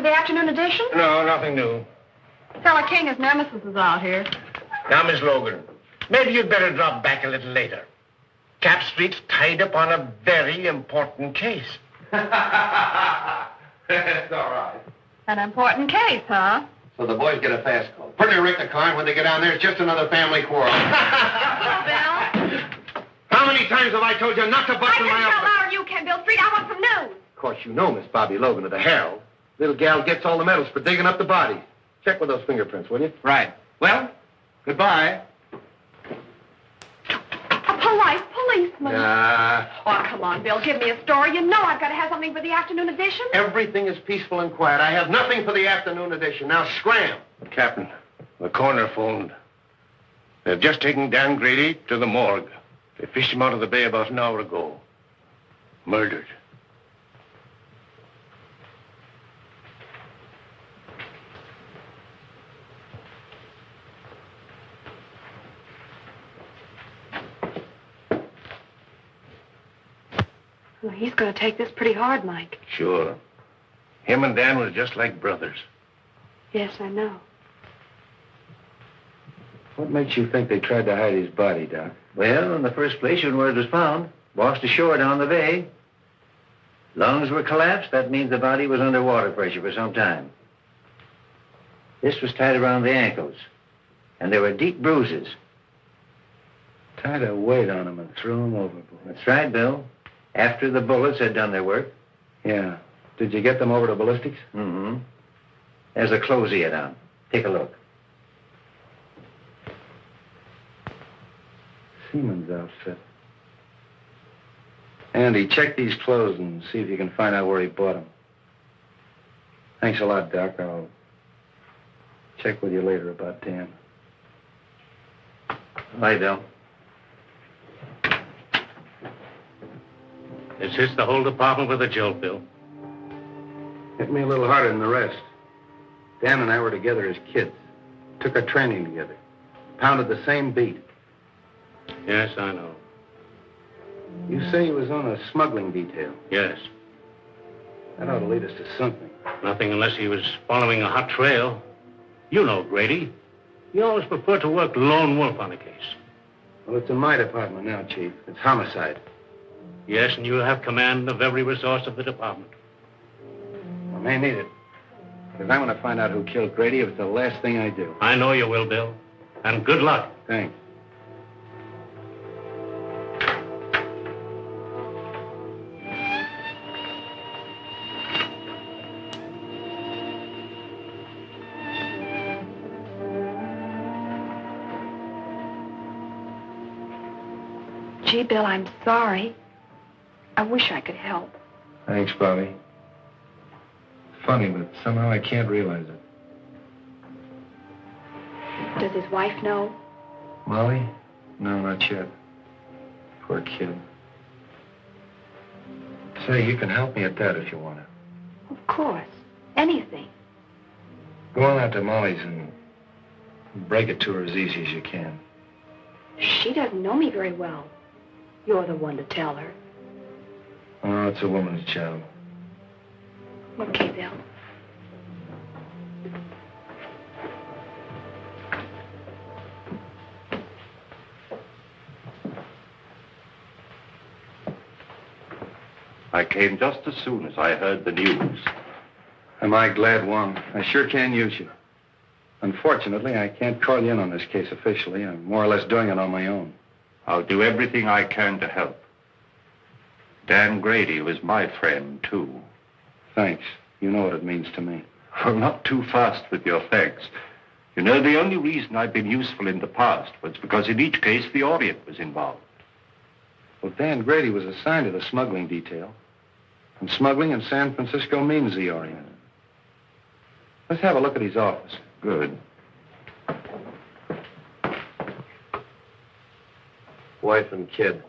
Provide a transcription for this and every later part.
Afternoon edition? No, nothing new. Fella King, his nemesis is out here. Now, Miss Logan, maybe you'd better drop back a little later. Cap Street's tied up on a very important case. That's all right. An important case, huh? So the boys get a fast call. Pretty wreck the car, and when they get down there, it's just another family quarrel. Hello, Bill. How many times have I told you not to bust in my I can tell office? louder you can, Bill Street. I want some news. Of course, you know Miss Bobby Logan of the Herald. Little gal gets all the medals for digging up the bodies. Check with those fingerprints, will you? Right. Well, goodbye. A polite policeman. Ah. Oh, come on, Bill. Give me a story. You know I've got to have something for the afternoon edition. Everything is peaceful and quiet. I have nothing for the afternoon edition. Now, scram. Captain, the coroner phoned. They've just taken Dan Grady to the morgue. They fished him out of the bay about an hour ago. Murdered. Well, he's going to take this pretty hard, Mike. Sure. Him and Dan was just like brothers. Yes, I know. What makes you think they tried to hide his body, Doc? Well, in the first place, when word was found, washed ashore down the bay. Lungs were collapsed. That means the body was under water pressure for some time. This was tied around the ankles, and there were deep bruises. Tied a weight on him and threw him overboard. That's right, Bill. After the bullets had done their work. Yeah. Did you get them over to ballistics? Mm-hmm. There's a clothes he had on. Take a look. Seaman's outfit. Andy, check these clothes and see if you can find out where he bought them. Thanks a lot, Doc. I'll check with you later about Dan. Bye, Bill. This hits the whole department with a jolt, Bill. Hit me a little harder than the rest. Dan and I were together as kids. Took our training together. Pounded the same beat. Yes, I know. You say he was on a smuggling detail. Yes. That ought to lead us to something. Nothing unless he was following a hot trail. You know Grady. He always preferred to work lone wolf on a case. Well, it's in my department now, Chief. It's homicide. Yes, and you have command of every resource of the department. I may need it. Because I'm going to find out who killed Grady if it's the last thing I do. I know you will, Bill. And good luck. Thanks. Gee, Bill, I'm sorry. I wish I could help. Thanks, Bobby. funny, but somehow I can't realize it. Does his wife know? Molly? No, not yet. Poor kid. Say, you can help me at that if you want to. Of course. Anything. Go on out to Molly's and break it to her as easy as you can. She doesn't know me very well. You're the one to tell her. Oh, it's a woman's job. Okay, Bill. I came just as soon as I heard the news. Am I glad, Wong? I sure can use you. Unfortunately, I can't call you in on this case officially. I'm more or less doing it on my own. I'll do everything I can to help. Dan Grady was my friend, too. Thanks. You know what it means to me. Well, not too fast with your thanks. You know, the only reason I've been useful in the past was because in each case the Orient was involved. Well, Dan Grady was assigned to the smuggling detail. And smuggling in San Francisco means the Orient. Let's have a look at his office. Good. Wife and kid.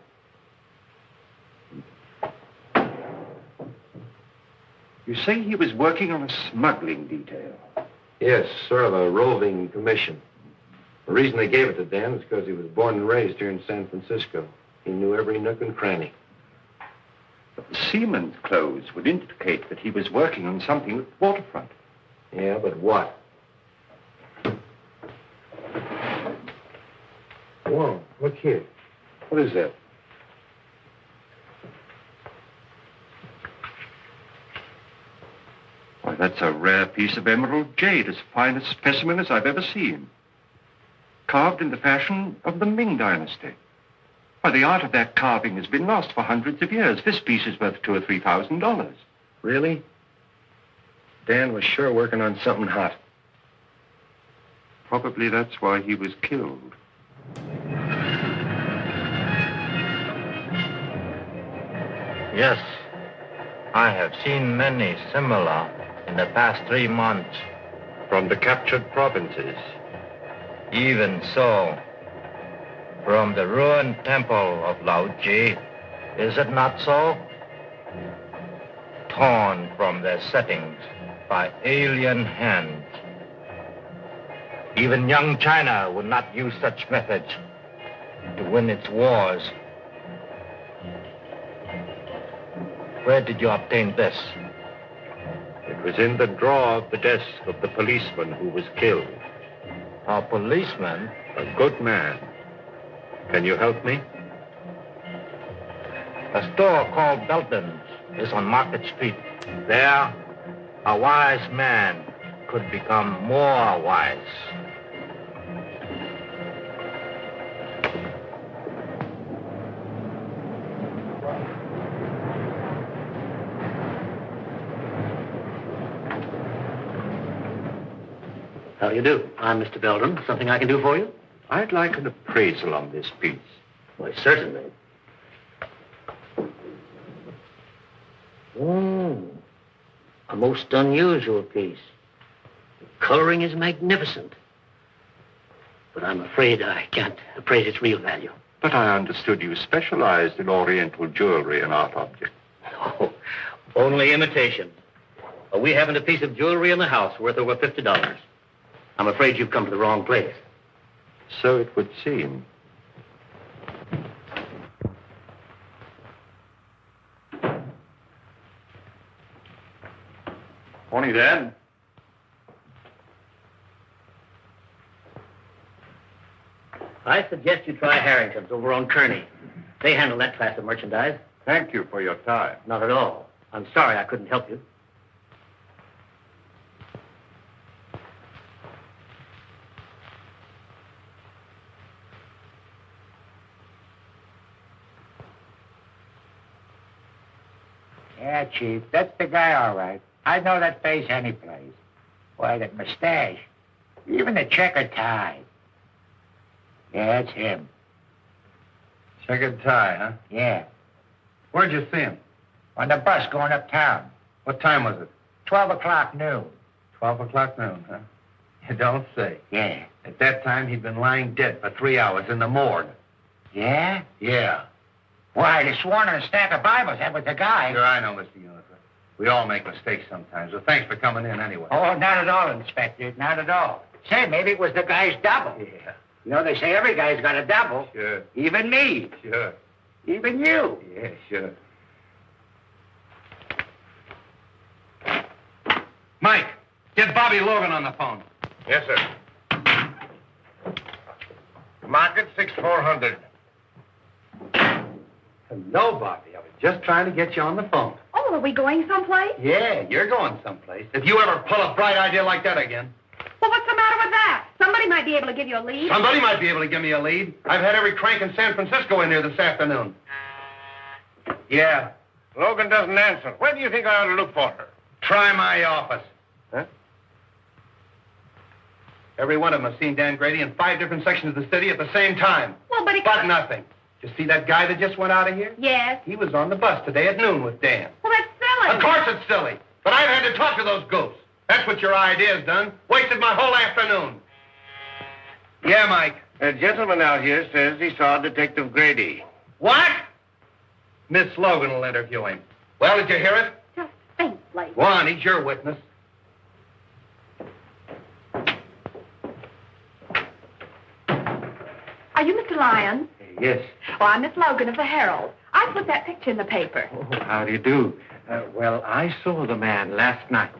You say he was working on a smuggling detail? Yes, sort of a roving commission. The reason they gave it to Dan is because he was born and raised here in San Francisco. He knew every nook and cranny. But the seaman's clothes would indicate that he was working on something at the waterfront. Yeah, but what? Whoa, look here. What is that? Why, that's a rare piece of emerald jade, as fine a specimen as I've ever seen. Carved in the fashion of the Ming Dynasty. Why, the art of that carving has been lost for hundreds of years. This piece is worth $2,000 or $3,000. Really? Dan was sure working on something hot. Probably that's why he was killed. Yes, I have seen many similar in the past 3 months. From the captured provinces. Even so, from the ruined temple of Lao Tzu, is it not so? Torn from their settings by alien hands. Even young China would not use such methods to win its wars. Where did you obtain this? It was in the drawer of the desk of the policeman who was killed. A policeman? A good man. Can you help me? A store called Belton's is on Market Street. There, a wise man could become more wise. How do you do? I'm Mr. Belden. Something I can do for you? I'd like an appraisal on this piece. Why, certainly. Oh, a most unusual piece. The coloring is magnificent. But I'm afraid I can't appraise its real value. But I understood you specialized in Oriental jewelry and art objects. No, only imitation. We haven't a piece of jewelry in the house worth over $50. I'm afraid you've come to the wrong place. So it would seem. Morning, Dan. I suggest you try Harrington's over on Kearney. They handle that class of merchandise. Thank you for your time. Not at all. I'm sorry I couldn't help you. Yeah, Chief, that's the guy, all right. I know that face any place. Why, that mustache. Even the checkered tie. Yeah, it's him. Checkered tie, huh? Yeah. Where'd you see him? On the bus going uptown. What time was it? 12 o'clock noon. 12 o'clock noon, huh? You don't say. Yeah. At that time, he'd been lying dead for 3 hours in the morgue. Yeah? Yeah. Why, they sworn on a stack of Bibles. That was the guy. Sure, I know, Mr. Unifer. We all make mistakes sometimes. So thanks for coming in anyway. Oh, not at all, Inspector. Not at all. Say, maybe it was the guy's double. Yeah. You know, they say every guy's got a double. Sure. Even me. Sure. Even you. Yeah, sure. Mike, get Bobby Logan on the phone. Yes, sir. Market 6400. Hello, Bobby. I was just trying to get you on the phone. Oh, are we going someplace? Yeah, you're going someplace. If you ever pull a bright idea like that again, Well, what's the matter with that? Somebody might be able to give you a lead. somebody might be able to give me a lead. I've had every crank in San Francisco in here this afternoon. Yeah, Logan doesn't answer. Where do you think I ought to look for her? try my office. Huh? Every one of them has seen Dan Grady in 5 different sections of the city at the same time. Well, but it... But nothing. Did you see that guy that just went out of here? Yes. He was on the bus today at noon with Dan. Well, that's silly. Of course it's silly. But I've had to talk to those ghosts. That's what your idea's done. Wasted my whole afternoon. Yeah, Mike. A gentleman out here says he saw Detective Grady. What? Miss Logan will interview him. Well, did you hear it? Just faintly. Go on, he's your witness. Are you Mr. Lyons? Yes. Oh, I'm Miss Logan of the Herald. I put that picture in the paper. Oh, how do you do? Well, I saw the man last night.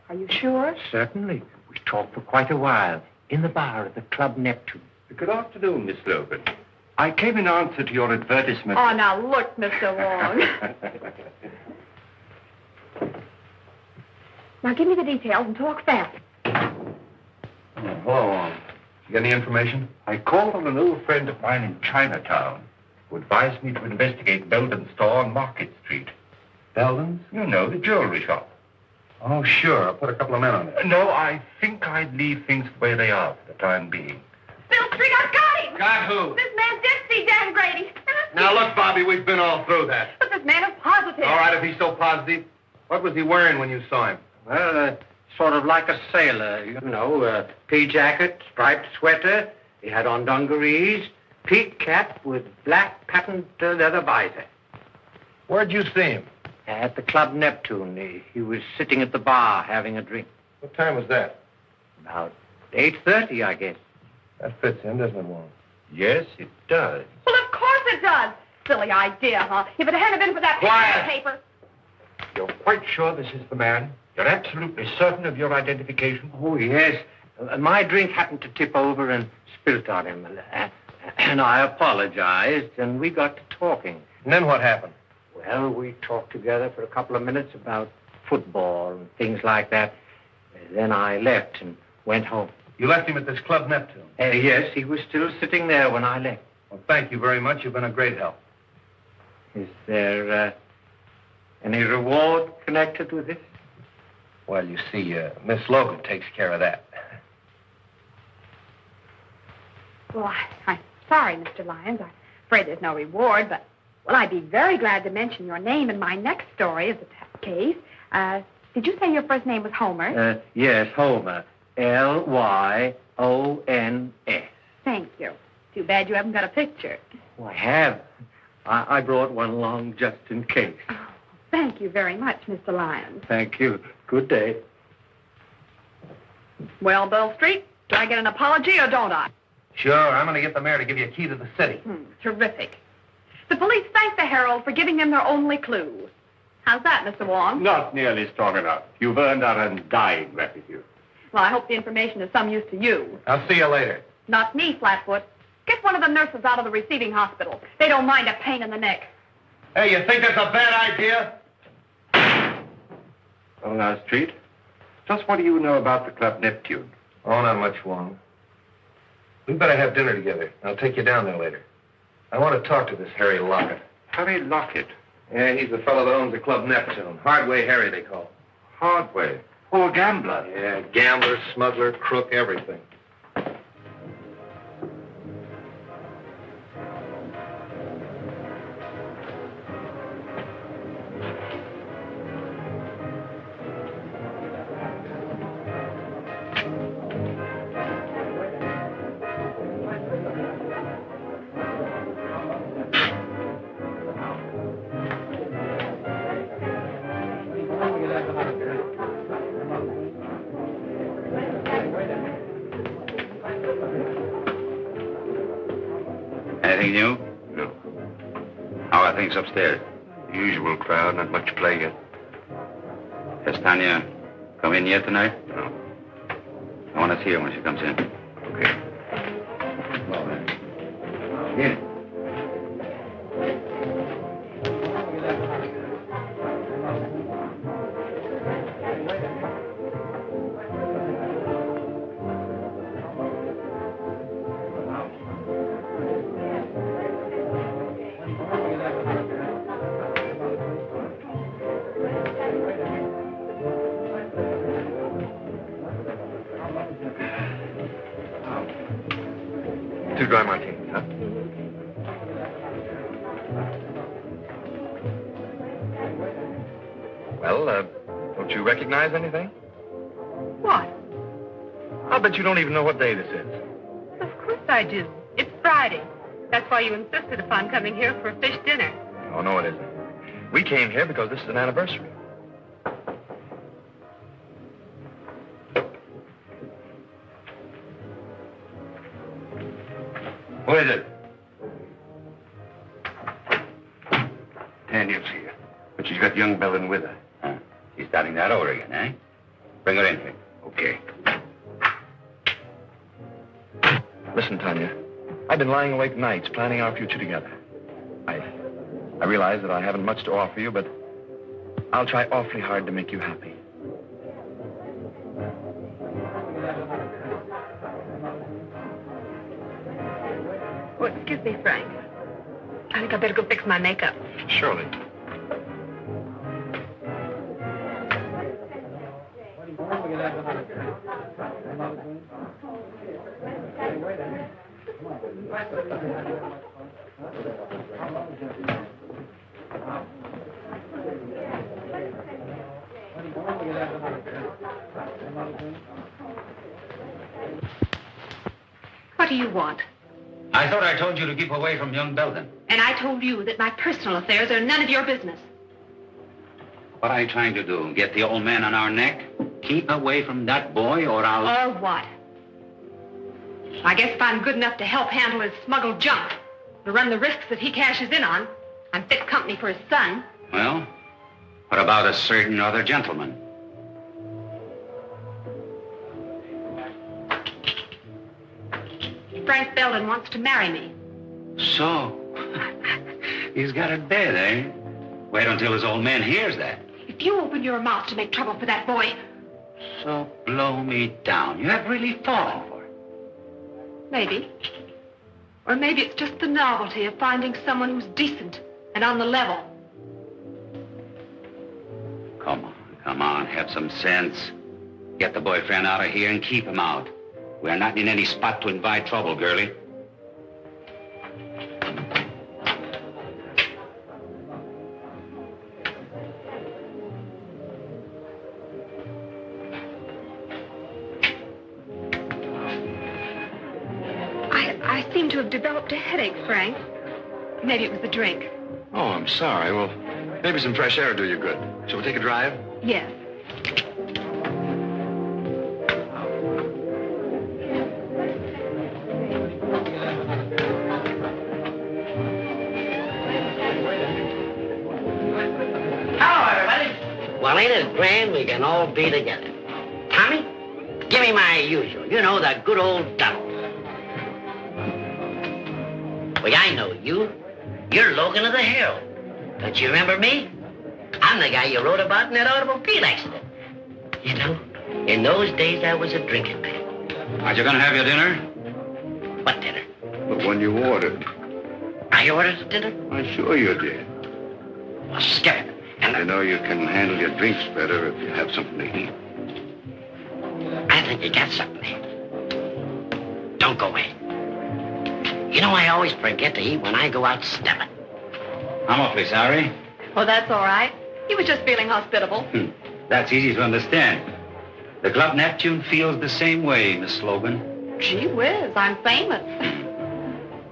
Are you sure? Certainly. We talked for quite a while in the bar at the Club Neptune. Good afternoon, Miss Logan. I came in answer to your advertisement. Oh, now look, Mr. Wong. Now give me the details and talk fast. Hello. You got any information? I called on an old friend of mine in Chinatown who advised me to investigate Belden's store on Market Street. Belden's? You know, the jewelry shop. Oh, sure. I'll put a couple of men on it. No, I think I'd leave things the way they are for the time being. Bill Street, I've got him! Got who? This man did see Dan Grady. Now, look, Bobby, we've been all through that. But this man is positive. All right, if he's so positive. What was he wearing when you saw him? Well, sort of like a sailor, you know, pea jacket, striped sweater. He had on dungarees, peak cap with black patent leather visor. Where'd you see him? At the Club Neptune. He was sitting at the bar having a drink. What time was that? About 8:30, I guess. That fits in, doesn't it, Warren? Yes, it does. Well, of course it does. Silly idea, huh? If it hadn't been for that Quiet. paper. You're quite sure this is the man? You're absolutely certain of your identification? Oh, yes. My drink happened to tip over and spilt on him. And I apologized, and we got to talking. And then what happened? Well, we talked together for a couple of minutes about football and things like that. Then I left and went home. You left him at this Club Neptune. Yes, he was still sitting there when I left. Well, thank you very much. You've been a great help. Is there any reward connected with this? Well, you see, Miss Logan takes care of that. Well, I'm sorry, Mr. Lyons. I'm afraid there's no reward, but, well, I'd be very glad to mention your name in my next story of the case. Did you say your first name was Homer? Yes, Homer. Lyons. Thank you. Too bad you haven't got a picture. Oh, I have. I brought one along just in case. Oh, thank you very much, Mr. Lyons. Thank you. Good day. Well, Bill Street, do I get an apology or don't I? Sure, I'm going to get the mayor to give you a key to the city. Terrific. The police thank the Herald for giving them their only clue. How's that, Mr. Wong? Not nearly strong enough. You've earned our undying gratitude. Well, I hope the information is some use to you. I'll see you later. Not me, Flatfoot. Get one of the nurses out of the receiving hospital. They don't mind a pain in the neck. Hey, you think that's a bad idea? Well, now, Street, just what do you know about the Club Neptune? Oh, not much, Wong. We better have dinner together. I'll take you down there later. I want to talk to this Harry Lockett. Harry Lockett. Yeah, he's the fellow that owns the Club Neptune. Hardway Harry, they call him. Hardway. Oh, a gambler. Yeah, gambler, smuggler, crook, everything. Anything new? No. How are things upstairs? Usual crowd, not much play yet. Has Tanya come in yet tonight? No. I want to see her when she comes in. Okay. Here. Two dry martinis, huh? Well, don't you recognize anything? What? I'll bet you don't even know what day this is. Of course I do. It's Friday. That's why you insisted upon coming here for a fish dinner. Oh, no, it isn't. We came here because this is an anniversary. Who is it? Tanya's here, but she's got young Bellin with her. She's starting that over again, eh? Bring her in here. Okay. Listen, Tanya, I've been lying awake nights planning our future together. I realize that I haven't much to offer you, but I'll try awfully hard to make you happy. Oh, excuse me, Frank. I think I better go fix my makeup. Surely. What do you want? I thought I told you to keep away from young Belden. And I told you that my personal affairs are none of your business. What are you trying to do? Get the old man on our neck? Keep away from that boy or I'll... Or what? I guess if I'm good enough to help handle his smuggled junk, to run the risks that he cashes in on, I'm fit company for his son. Well, what about a certain other gentleman? Frank Belden wants to marry me. So, he's got it bad, eh? Wait until his old man hears that. If you open your mouth to make trouble for that boy... So blow me down. You have really fallen for it. Maybe. Or maybe it's just the novelty of finding someone who's decent and on the level. Come on, have some sense. Get the boyfriend out of here and keep him out. We're not in any spot to invite trouble, girlie. I seem to have developed a headache, Frank. Maybe it was the drink. Oh, I'm sorry. Well, maybe some fresh air will do you good. Shall we take a drive? Yes. Well, ain't it grand we can all be together? Tommy, give me my usual. You know, the good old double. Well, I know you. You're Logan of the Herald. Don't you remember me? I'm the guy you wrote about in that automobile accident. You know, in those days, I was a drinking man. Aren't you going to have your dinner? What dinner? The one you ordered. I ordered a dinner? I'm sure you did. Well, skip it. And I know you can handle your drinks better if you have something to eat. I think you got something there. Don't go away. You know, I always forget to eat when I go out stepping. I'm awfully sorry. Oh, that's all right. He was just feeling hospitable. That's easy to understand. The Club Neptune feels the same way, Miss Logan. Gee whiz, I'm famous.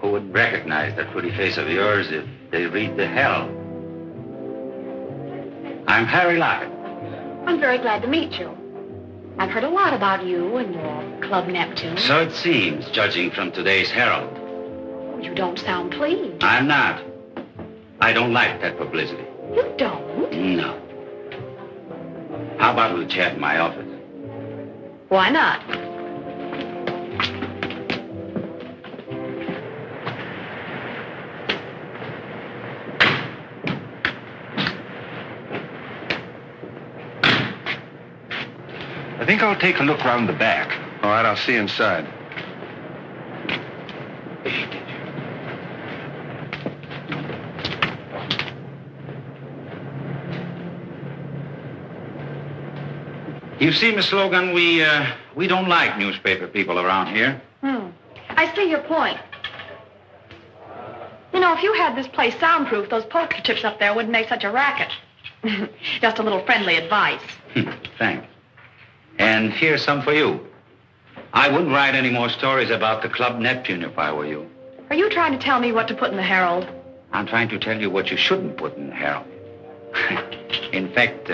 Who would recognize that pretty face of yours if they read the hell? I'm Harry Lockett. I'm very glad to meet you. I've heard a lot about you and your Club Neptune. So it seems, judging from today's Herald. You don't sound pleased. I'm not. I don't like that publicity. You don't? No. How about we'll chat in my office? Why not? I think I'll take a look round the back. All right, I'll see you inside. You see, Miss Logan, we don't like newspaper people around here. I see your point. You know, if you had this place soundproof, those poker chips up there wouldn't make such a racket. Just a little friendly advice. Thanks. And here's some for you. I wouldn't write any more stories about the Club Neptune if I were you. Are you trying to tell me what to put in the Herald? I'm trying to tell you what you shouldn't put in the Herald. In fact,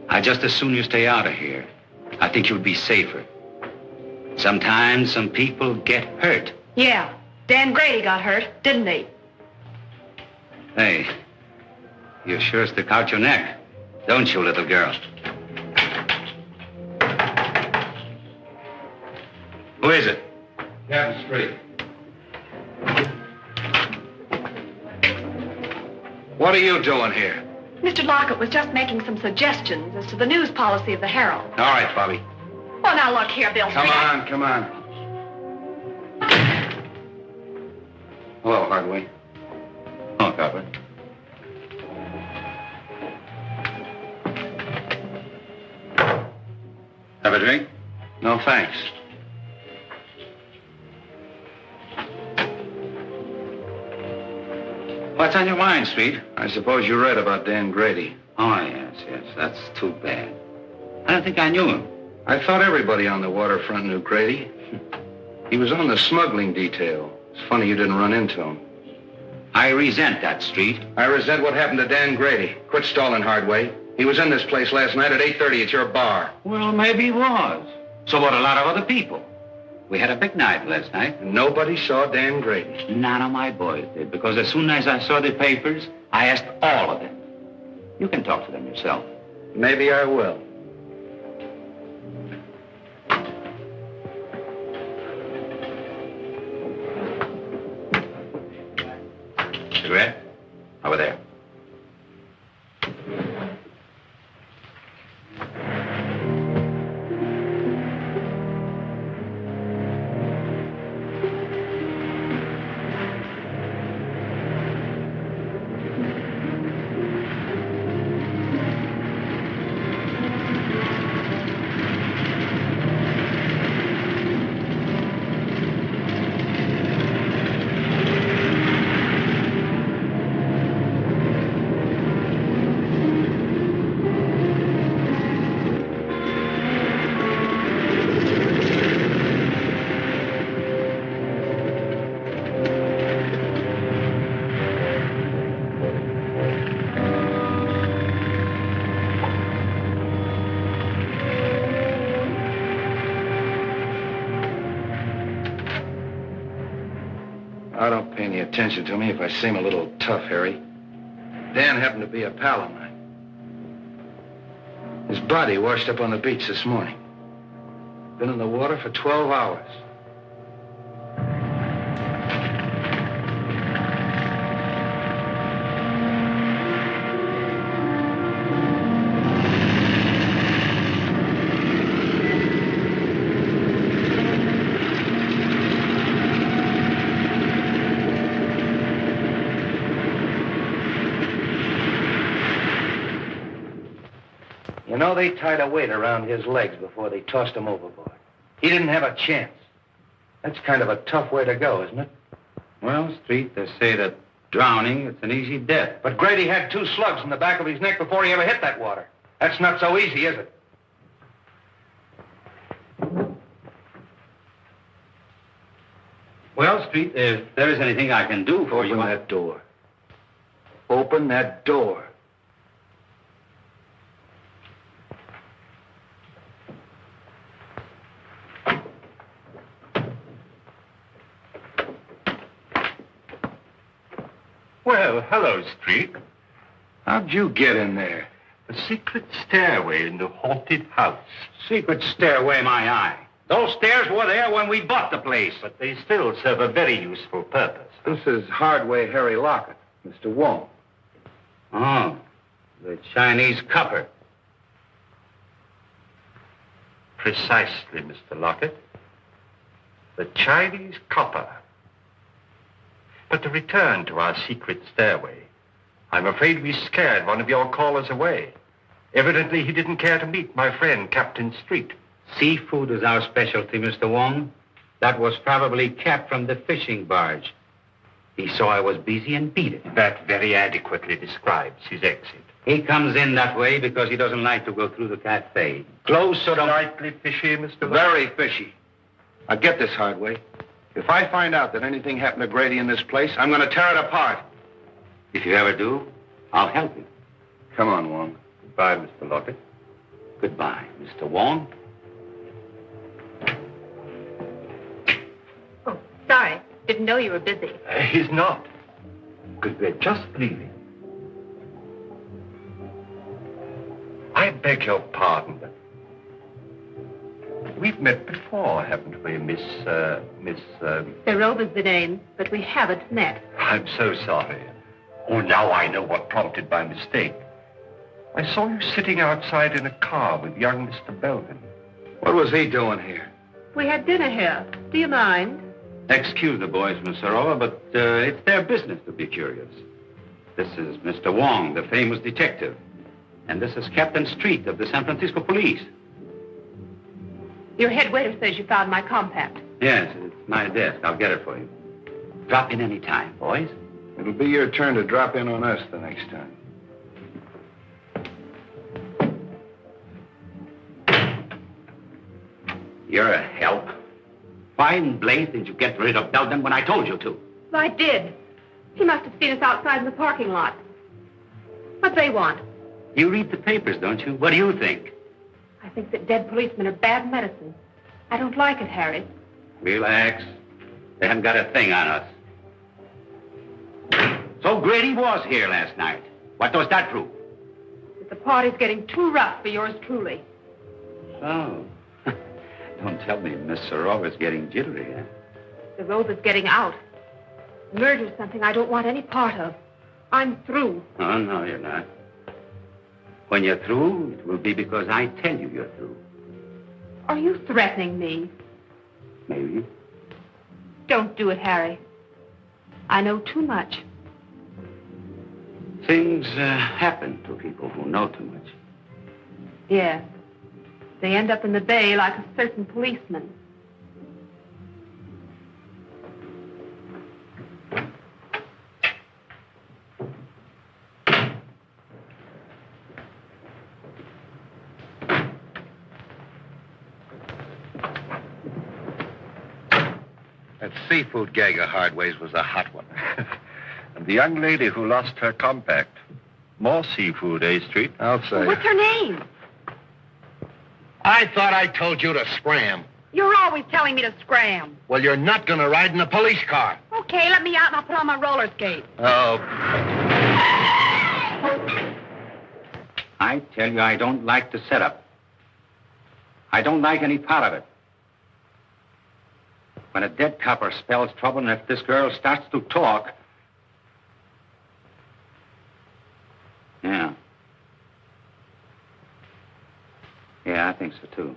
I'd just as soon you stay out of here. I think you'll be safer. Sometimes some people get hurt. Yeah. Dan Grady got hurt, didn't he? Hey, you sure stick out your neck, don't you, little girl? Who is it? Captain Street. What are you doing here? Mr. Lockett was just making some suggestions as to the news policy of the Herald. All right, Bobby. Well, now look here, Bill. Come on. Hello, Hardaway. Oh, Copper. Have a drink? No, thanks. What's on your mind, Street? I suppose you read about Dan Grady. Oh, yes. That's too bad. I don't think I knew him. I thought everybody on the waterfront knew Grady. He was on the smuggling detail. It's funny you didn't run into him. I resent that, Street. I resent what happened to Dan Grady. Quit stalling, Hardway. He was in this place last night at 8:30 at your bar. Well, maybe he was. So what a lot of other people. We had a big night last night. And nobody saw Dan Grady. None of my boys did, because as soon as I saw the papers, I asked all of them. You can talk to them yourself. Maybe I will. Cigarette? Over there. I don't pay any attention to me if I seem a little tough, Harry. Dan happened to be a pal of mine. His body washed up on the beach this morning. Been in the water for 12 hours. You know, they tied a weight around his legs before they tossed him overboard. He didn't have a chance. That's kind of a tough way to go, isn't it? Well, Street, they say that drowning, it's an easy death. But Grady had 2 slugs in the back of his neck before he ever hit that water. That's not so easy, is it? Well, Street, if there is anything I can do for you... Open that door. Open that door. Well, hello, Street. How'd you get in there? The secret stairway in the haunted house. Secret stairway, my eye. Those stairs were there when we bought the place. But they still serve a very useful purpose. This is Hardway Harry Lockett, Mr. Wong. Oh, the Chinese copper. Precisely, Mr. Lockett. The Chinese copper. But to return to our secret stairway, I'm afraid we scared one of your callers away. Evidently, he didn't care to meet my friend, Captain Street. Seafood is our specialty, Mr. Wong. That was probably Cap from the fishing barge. He saw I was busy and beat it. That very adequately describes his exit. He comes in that way because he doesn't like to go through the cafe. Close so don't... Slightly fishy, Mr. Lockett. Very fishy. Now get this, Hardway. If I find out that anything happened to Grady in this place, I'm going to tear it apart. If you ever do, I'll help you. Come on, Wong. Goodbye, Mr. Lockett. Goodbye, Mr. Wong. Oh, sorry. Didn't know you were busy. He's not. Because we're just leaving. I beg your pardon, but we've met before, haven't we, Miss... Sir Robe is the name, but we haven't met. I'm so sorry. Oh, now I know what prompted my mistake. I saw you sitting outside in a car with young Mr. Belden. What was he doing here? We had dinner here. Do you mind? Excuse the boys, Miss Sarova, but it's their business to be curious. This is Mr. Wong, the famous detective. And this is Captain Street of the San Francisco Police. Your head waiter says you found my compact. Yes, it's my desk. I'll get it for you. Drop in any time, boys. It'll be your turn to drop in on us the next time. You're a help. Why in blaze did you get rid of Belden when I told you to? I did. He must have seen us outside in the parking lot. What they want? You read the papers, don't you? What do you think? I think that dead policemen are bad medicine. I don't like it, Harry. Relax. They haven't got a thing on us. So Grady was here last night. What does that prove? That the party's getting too rough for yours truly. So, don't tell me Miss Sorova's getting jittery, huh? The robe is getting out. Murder's something I don't want any part of. I'm through. Oh, no, you're not. When you're through, it will be because I tell you you're through. Are you threatening me? Maybe. Don't do it, Harry. I know too much. Things happen to people who know too much. Yes. They end up in the bay like a certain policeman. That seafood gag of Hardway's was a hot one. And the young lady who lost her compact. More seafood, eh, Street? I'll say. What's her name? I thought I told you to scram. You're always telling me to scram. Well, you're not going to ride in a police car. Okay, let me out and I'll put on my roller skates. Oh. I tell you, I don't like the setup. I don't like any part of it. When a dead copper spells trouble, and if this girl starts to talk... Yeah. Yeah, I think so, too.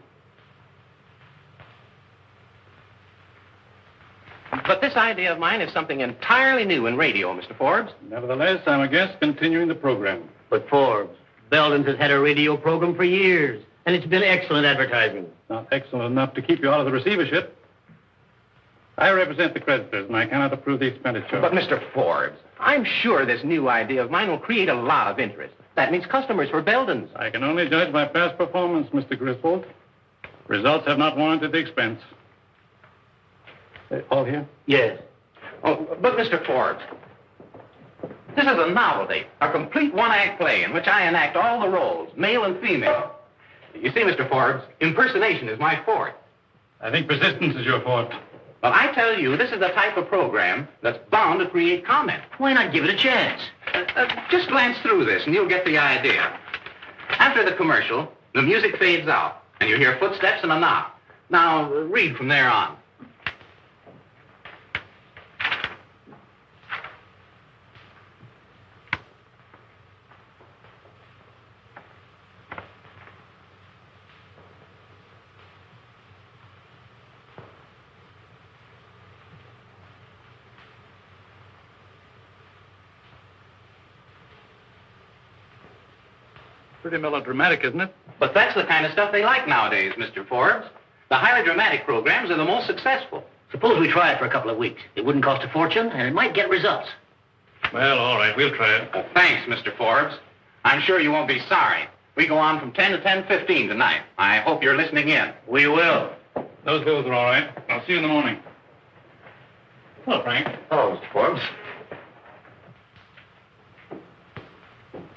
But this idea of mine is something entirely new in radio, Mr. Forbes. Nevertheless, I'm a guest continuing the program. But Forbes, Belden's has had a radio program for years, and it's been excellent advertising. Not excellent enough to keep you out of the receivership. I represent the creditors, and I cannot approve the expenditure. But, Mr. Forbes, I'm sure this new idea of mine will create a lot of interest. That means customers for Belden's. I can only judge by past performance, Mr. Griswold. Results have not warranted the expense. All here? Yes. Oh, but, Mr. Forbes, this is a novelty, a complete one-act play in which I enact all the roles, male and female. You see, Mr. Forbes, impersonation is my forte. I think persistence is your forte. Well, I tell you, this is the type of program that's bound to create comment. Why not give it a chance? Just glance through this and you'll get the idea. After the commercial, the music fades out and you hear footsteps and a knock. Now, read from there on. Pretty melodramatic, isn't it? But that's the kind of stuff they like nowadays, Mr. Forbes. The highly dramatic programs are the most successful. Suppose we try it for a couple of weeks. It wouldn't cost a fortune, and it might get results. Well, all right, we'll try it. Well, thanks, Mr. Forbes. I'm sure you won't be sorry. We go on from 10 to 10:15 tonight. I hope you're listening in. We will. Those bills are all right. I'll see you in the morning. Hello, Frank. Hello, Mr. Forbes.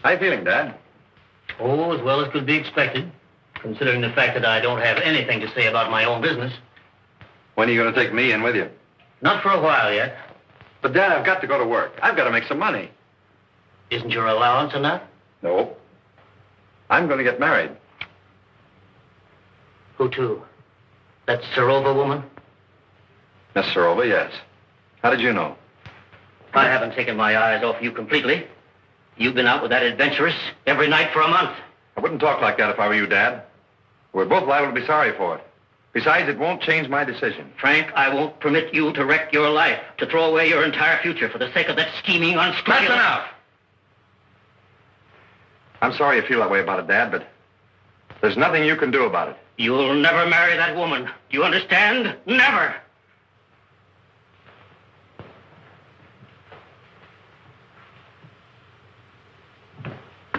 How you feeling, Dad? Oh, as well as could be expected, considering the fact that I don't have anything to say about my own business. When are you going to take me in with you? Not for a while yet. But, Dad, I've got to go to work. I've got to make some money. Isn't your allowance enough? No. I'm going to get married. Who to? That Serova woman? Miss Serova, yes. How did you know? I haven't taken my eyes off you completely. You've been out with that adventuress every night for a month. I wouldn't talk like that if I were you, Dad. We're both liable to be sorry for it. Besides, it won't change my decision. Frank, I won't permit you to wreck your life, to throw away your entire future for the sake of that scheming, unscrupulous... That's enough! I'm sorry you feel that way about it, Dad, but there's nothing you can do about it. You'll never marry that woman. Do you understand? Never!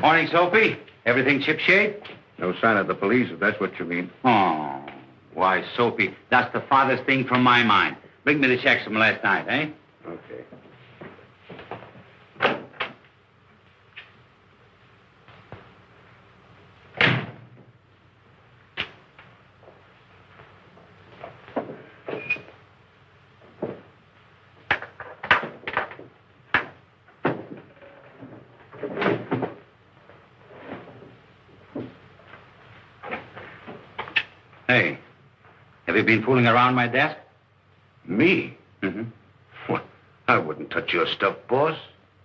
Morning, Soapy. Everything shipshape? No sign of the police, if that's what you mean. Oh, why, Soapy, that's the farthest thing from my mind. Bring me the checks from last night, eh? Okay. Hey, have you been fooling around my desk? Me? Mm-hmm. What? I wouldn't touch your stuff, boss.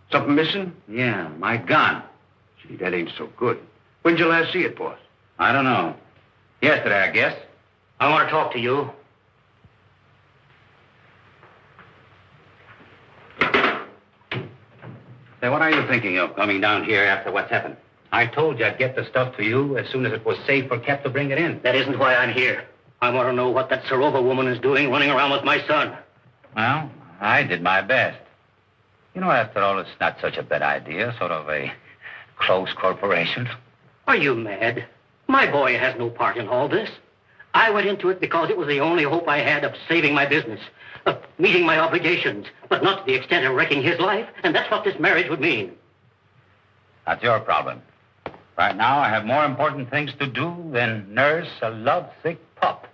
Something missing? Yeah, my gun. Gee, that ain't so good. When'd you last see it, boss? I don't know. Yesterday, I guess. I want to talk to you. Say, what are you thinking of coming down here after what's happened? I told you I'd get the stuff to you as soon as it was safe for Kep to bring it in. That isn't why I'm here. I want to know what that Serova woman is doing running around with my son. Well, I did my best. You know, after all, it's not such a bad idea, sort of a close corporation. Are you mad? My boy has no part in all this. I went into it because it was the only hope I had of saving my business, of meeting my obligations, but not to the extent of wrecking his life, and that's what this marriage would mean. That's your problem. Right now, I have more important things to do than nurse a lovesick pup.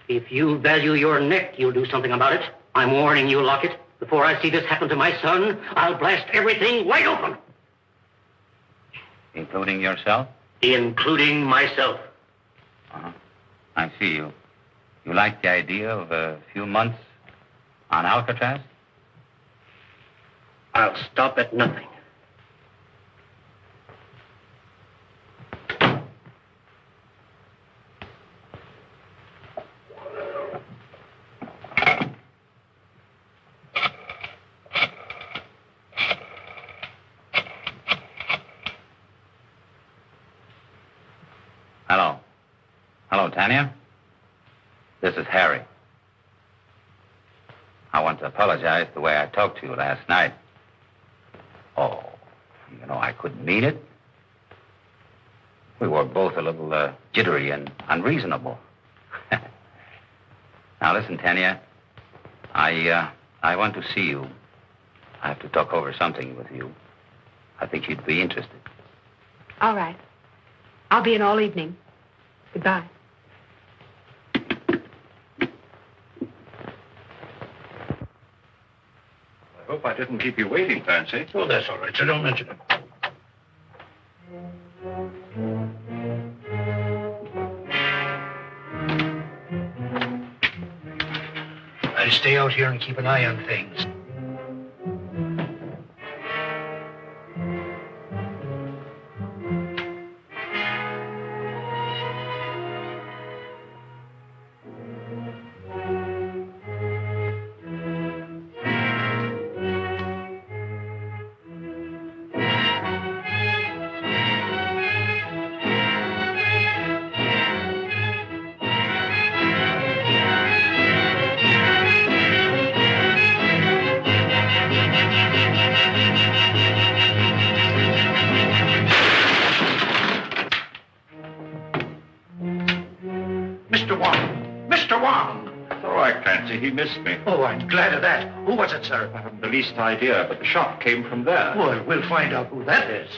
If you value your neck, you'll do something about it. I'm warning you, Lockett. Before I see this happen to my son, I'll blast everything wide open. Including yourself? Including myself. Uh-huh. I see you. You like the idea of a few months on Alcatraz? I'll stop at nothing. Hello. Hello, Tanya. This is Harry. I want to apologize the way I talked to you last night. Oh, you know, I couldn't mean it. We were both a little jittery and unreasonable. Now, listen, Tanya. I want to see you. I have to talk over something with you. I think you'd be interested. All right. I'll be in all evening. Goodbye. I didn't keep you waiting, Clancy. Oh, that's all right, sir. Don't mention it. I'll stay out here and keep an eye on things. Mr. Wong! Mr. Wong! It's all right, Clancy. He missed me. Oh, I'm glad of that. Who was it, sir? I haven't the least idea, but the shot came from there. Well, we'll find out who that is.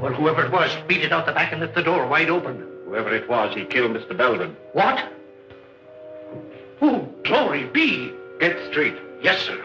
Well, whoever it was, beat it out the back and left the door wide open. Whoever it was, he killed Mr. Belden. What? Oh, glory be! Get straight. Yes, sir.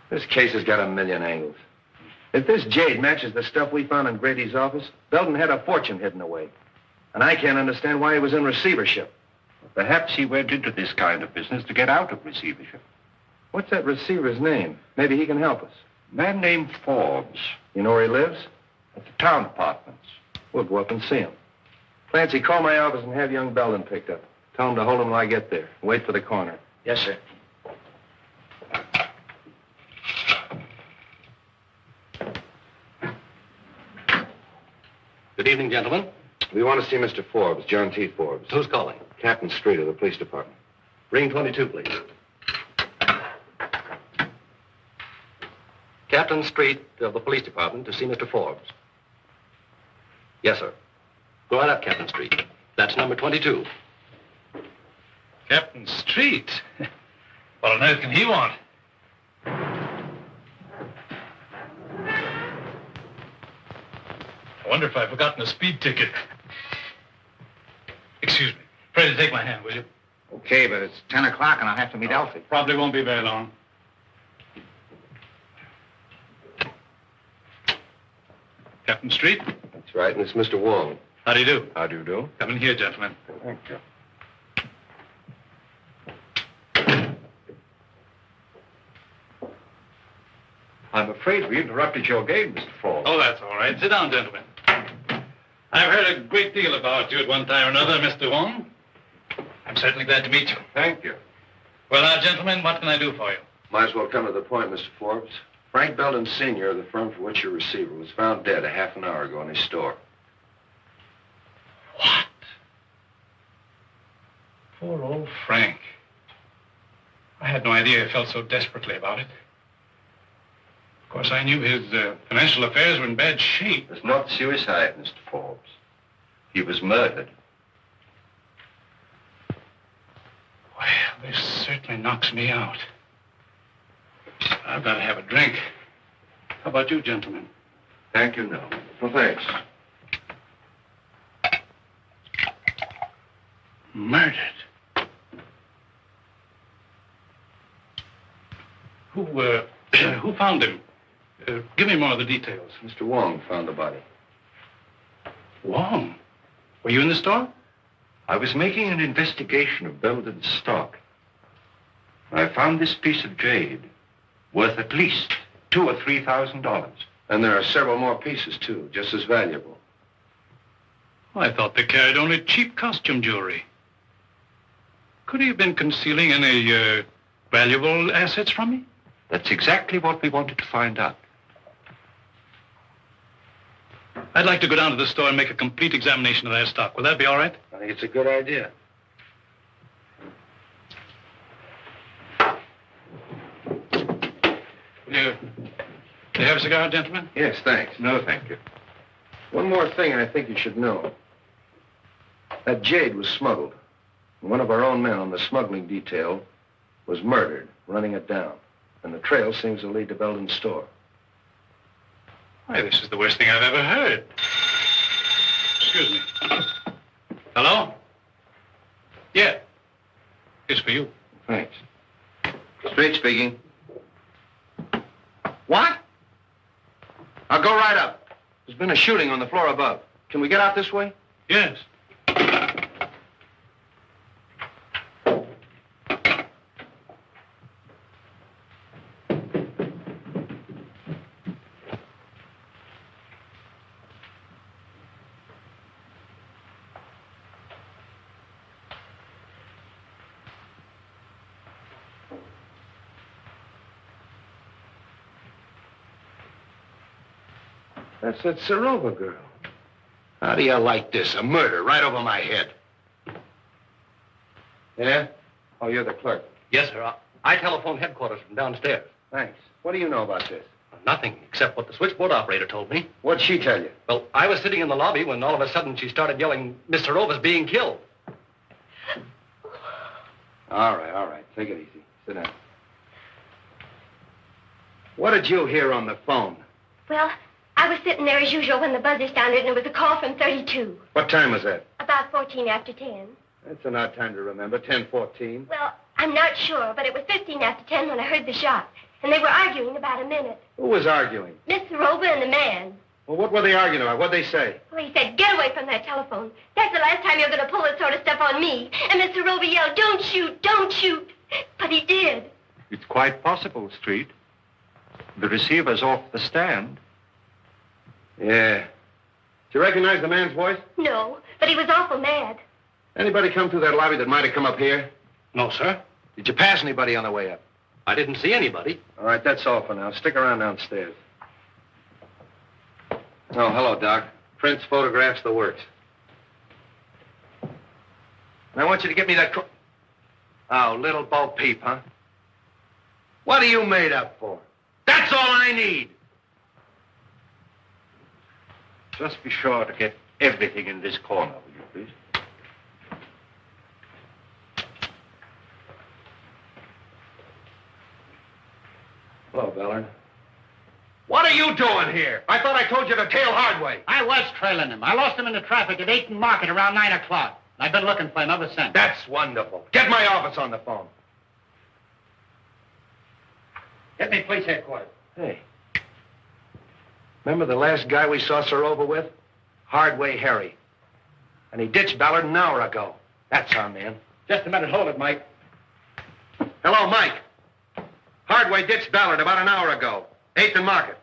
This case has got a million angles. If this jade matches the stuff we found in Grady's office, Belden had a fortune hidden away. And I can't understand why he was in receivership. Perhaps he went into this kind of business to get out of receivership. What's that receiver's name? Maybe he can help us. A man named Forbes. You know where he lives? At the town apartments. We'll go up and see him. Clancy, call my office and have young Belden picked up. Tell him to hold him till I get there. Wait for the corner. Yes, sir. Good evening, gentlemen. We want to see Mr. Forbes, John T. Forbes. Who's calling? Captain Street of the police department. Ring 22, please. Captain Street of the police department to see Mr. Forbes. Yes, sir. Go right up, Captain Street. That's number 22. Captain Street? What on earth can he want? I wonder if I've forgotten a speed ticket. Excuse me. Freddie, take my hand, will you? Okay, but it's 10 o'clock and I'll have to meet Elsie. Probably won't be very long. Captain Street? That's right, and it's Mr. Wong. How do you do? How do you do? Come in here, gentlemen. Thank you. I'm afraid we interrupted your game, Mr. Forbes. Oh, that's all right. Sit down, gentlemen. I've heard a great deal about you at one time or another, Mr. Wong. I'm certainly glad to meet you. Thank you. Well, now, gentlemen, what can I do for you? Might as well come to the point, Mr. Forbes. Frank Belden, Sr., of the firm for which you're receiver, was found dead a half an hour ago in his store. What? Poor old Frank. I had no idea he felt so desperately about it. Of course, I knew his financial affairs were in bad shape. It was not suicide, Mr. Forbes. He was murdered. Well, this certainly knocks me out. I've got to have a drink. How about you, gentlemen? Thank you, no. Well, thanks. Murdered. Who found him? Give me more of the details. Mr. Wong found the body. Wong? Were you in the store? I was making an investigation of Belden's stock. I found this piece of jade. worth at least $2,000 or $3,000. And there are several more pieces, too, just as valuable. I thought they carried only cheap costume jewelry. Could he have been concealing any valuable assets from me? That's exactly what we wanted to find out. I'd like to go down to the store and make a complete examination of their stock. Will that be all right? I think it's a good idea. Do you have a cigar, gentlemen? Yes, thanks. No, thank you. One more thing I think you should know. That jade was smuggled. And one of our own men on the smuggling detail was murdered, running it down. And the trail seems to lead to Belden's store. Why, this is the worst thing I've ever heard. Excuse me. Hello? Yeah. It's for you. Thanks. Street speaking. What? I'll go right up. There's been a shooting on the floor above. Can we get out this way? Yes. That's that Serova girl. How do you like this? A murder right over my head. Yeah? Oh, you're the clerk. Yes, sir. I telephoned headquarters from downstairs. Thanks. What do you know about this? Nothing, except what the switchboard operator told me. What'd she tell you? Well, I was sitting in the lobby when all of a sudden she started yelling, Mr. Rova's being killed. All right. Take it easy. Sit down. What did you hear on the phone? Well, I was sitting there as usual when the buzzer sounded, and it was a call from 32. What time was that? About 14 after 10. That's an odd time to remember, 10:14. Well, I'm not sure, but it was 15 after 10 when I heard the shot. And they were arguing about a minute. Who was arguing? Miss Serova and the man. Well, what were they arguing about? What'd they say? Well, he said, get away from that telephone. That's the last time you're going to pull this sort of stuff on me. And Miss Serova yelled, don't shoot, don't shoot. But he did. It's quite possible, Street. The receiver's off the stand. Yeah. Did you recognize the man's voice? No, but he was awful mad. Anybody come through that lobby that might have come up here? No, sir. Did you pass anybody on the way up? I didn't see anybody. All right, that's all for now. Stick around downstairs. Oh, hello, Doc. Prints, photographs, the works. And I want you to get me that... Oh, little Bo Peep, huh? What are you made up for? That's all I need! Just be sure to get everything in this corner, will you, please? Hello, Ballard. What are you doing here? I thought I told you to tail Hardway. I was trailing him. I lost him in the traffic at 8th and Market around 9 o'clock. I've been looking for him ever since. That's wonderful. Get my office on the phone. Get me police headquarters. Hey. Remember the last guy we saw Serova with? Hardway Harry. And he ditched Ballard an hour ago. That's our man. Just a minute. Hold it, Mike. Hello, Mike. Hardway ditched Ballard about an hour ago. 8th and Market.